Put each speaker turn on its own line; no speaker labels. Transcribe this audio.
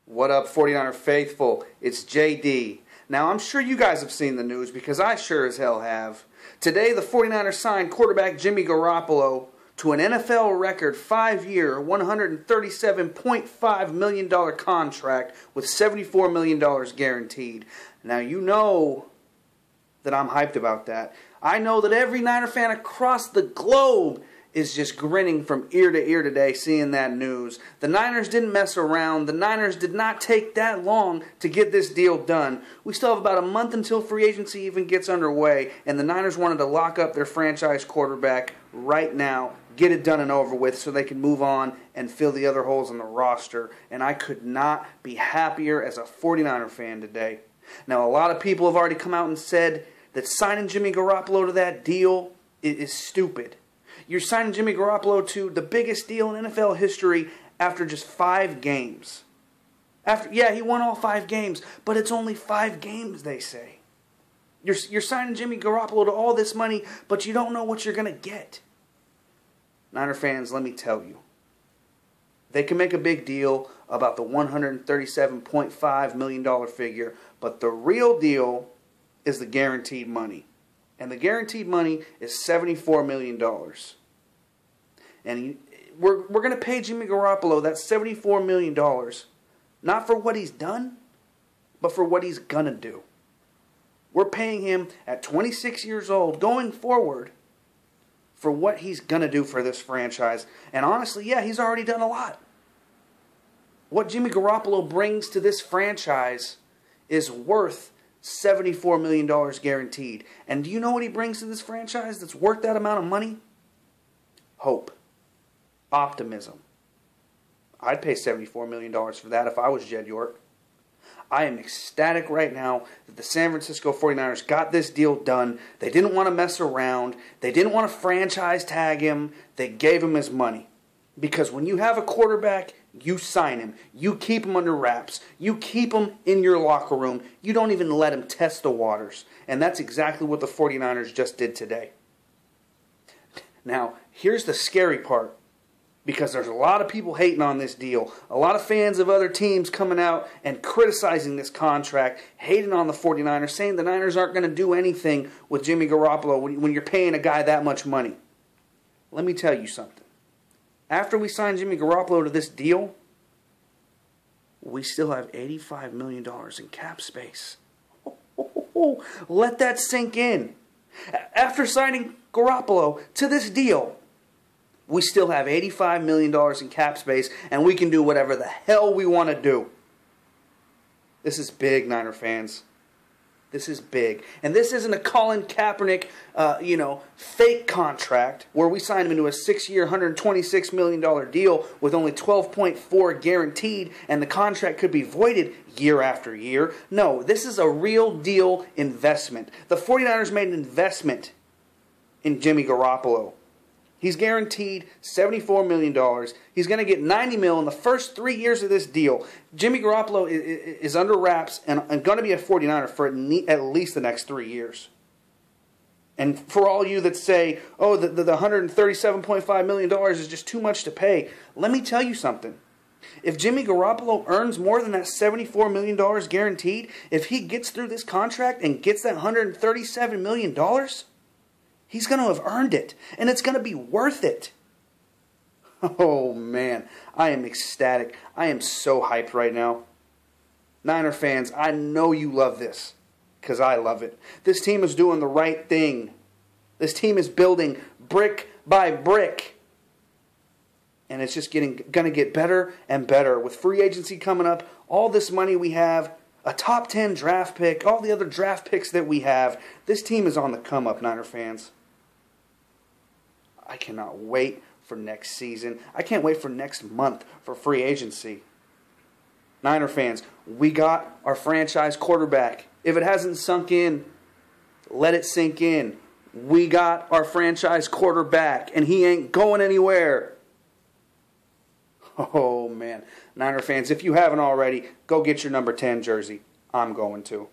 What up, 49er faithful? It's JD. Now, I'm sure you guys have seen the news because I sure as hell have. Today, the 49ers signed quarterback Jimmy Garoppolo to an NFL record 5-year, $137.5 million contract with $74 million guaranteed. Now, you know that I'm hyped about that. I know that every Niner fan across the globe is just grinning from ear to ear today seeing that news. The Niners didn't mess around. The Niners did not take that long to get this deal done. We still have about a month until free agency even gets underway, and the Niners wanted to lock up their franchise quarterback right now, get it done and over with so they can move on and fill the other holes in the roster. And I could not be happier as a 49er fan today. Now, a lot of people have already come out and said that signing Jimmy Garoppolo to that deal is stupid. You're signing Jimmy Garoppolo to the biggest deal in NFL history after just 5 games. Yeah, he won all 5 games, but it's only 5 games, they say. You're signing Jimmy Garoppolo to all this money, but you don't know what you're going to get. Niner fans, let me tell you. They can make a big deal about the $137.5 million figure, but the real deal is the guaranteed money. And the guaranteed money is $74 million. And we're going to pay Jimmy Garoppolo that $74 million, not for what he's done, but for what he's going to do. We're paying him at 26 years old, going forward, for what he's going to do for this franchise. And honestly, yeah, he's already done a lot. What Jimmy Garoppolo brings to this franchise is worth $74 million guaranteed. And do you know what he brings to this franchise that's worth that amount of money? Hope. Optimism. I'd pay $74 million for that if I was Jed York. I am ecstatic right now that the San Francisco 49ers got this deal done. They didn't want to mess around. They didn't want to franchise tag him. They gave him his money. Because when you have a quarterback, you sign him. You keep him under wraps. You keep him in your locker room. You don't even let him test the waters. And that's exactly what the 49ers just did today. Now, here's the scary part. Because there's a lot of people hating on this deal. A lot of fans of other teams coming out and criticizing this contract, hating on the 49ers, saying the Niners aren't going to do anything with Jimmy Garoppolo when you're paying a guy that much money. Let me tell you something. After we sign Jimmy Garoppolo to this deal, we still have $85 million in cap space. Let that sink in. After signing Garoppolo to this deal, we still have $85 million in cap space, and we can do whatever the hell we want to do. This is big, Niner fans. This is big. And this isn't a Colin Kaepernick, fake contract where we signed him into a 6-year, $126 million deal with only $12.4 guaranteed, and the contract could be voided year after year. No, this is a real deal investment. The 49ers made an investment in Jimmy Garoppolo. He's guaranteed $74 million. He's going to get $90 million in the first 3 years of this deal. Jimmy Garoppolo is under wraps and going to be a 49er for at least the next 3 years. And for all you that say, oh, the $137.5 million is just too much to pay, let me tell you something. If Jimmy Garoppolo earns more than that $74 million guaranteed, if he gets through this contract and gets that $137 million, he's going to have earned it, and it's going to be worth it. Oh, man, I am ecstatic. I am so hyped right now. Niner fans, I know you love this, because I love it. This team is doing the right thing. This team is building brick by brick. And it's just going to get better and better. With free agency coming up, all this money we have, a top 10 draft pick, all the other draft picks that we have, this team is on the come up, Niner fans. I cannot wait for next season. I can't wait for next month for free agency. Niner fans, we got our franchise quarterback. If it hasn't sunk in, let it sink in. We got our franchise quarterback, and he ain't going anywhere. Oh, man. Niner fans, if you haven't already, go get your number 10 jersey. I'm going to.